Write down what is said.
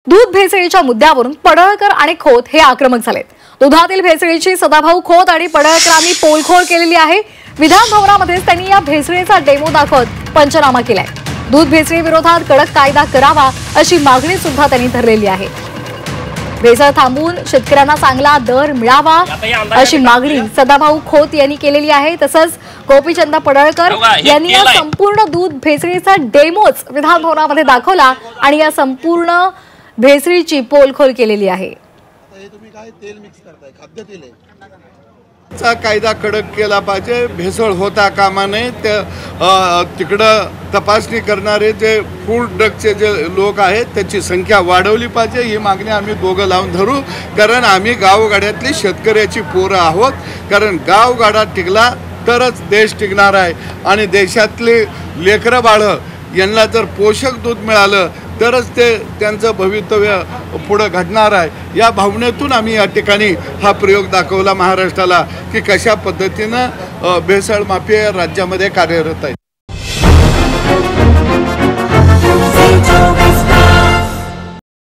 दूध भेसळीच्या मुद्द्यावरून पडळकर आणि खोत हे आक्रमक झालेत। दुधातील भेसळीची सदाभाऊ खोत आणि पडळकरांनी पोलखोल केलेली आहे। विधान भवनामध्ये त्यांनी या भेसळीचा डेमो दाखवत पंचनामा केलाय। दूध भेसळी विरोधात कडक कायदा करावा अशी मागणी सुद्धा त्यांनी धरलेली आहे। भेसळ थांबवून शेतकऱ्यांना चांगला दर मिळावा अशी मागणी सदाभाऊ खोत यांनी केलेली आहे। तसंच गोपीचंद पडळकर यांनी या संपूर्ण दूध भेसळीचा डेमोच विधान भवनामध्ये दाखवला आणि या संपूर्ण भेसळीची पोलखोल केलेली आहे। तुम्ही काय तेल मिक्स करताय? खाद्यतेल आहे। चा कायदा कडक केला पाहिजे, भेसळ होता कामा नये। तिकडं तपासणी करणारे जे फूड ड्रगचे जे लोक आहेत त्याची संख्या वाढवली पाहिजे, ही मागणी आम्ही दोघं लावून धरू। कारण आम्ही गावगाड्यातली शेतकऱ्याची पोरं आहोत। कारण गावगाडा टिकला तरच देश टिकणार आहे आणि देशातले लेकरं बाळं यांना जर पोषक दूध मिळालं तरच ते त्यांचं भवितव्य पुढे घडणार आहे। या भावनेतून आम्ही या ठिकाणी हा प्रयोग दाखवला महाराष्ट्राला की कशा पद्धतीनं भेसळ माफिया राज्यामध्ये कार्यरत आहे।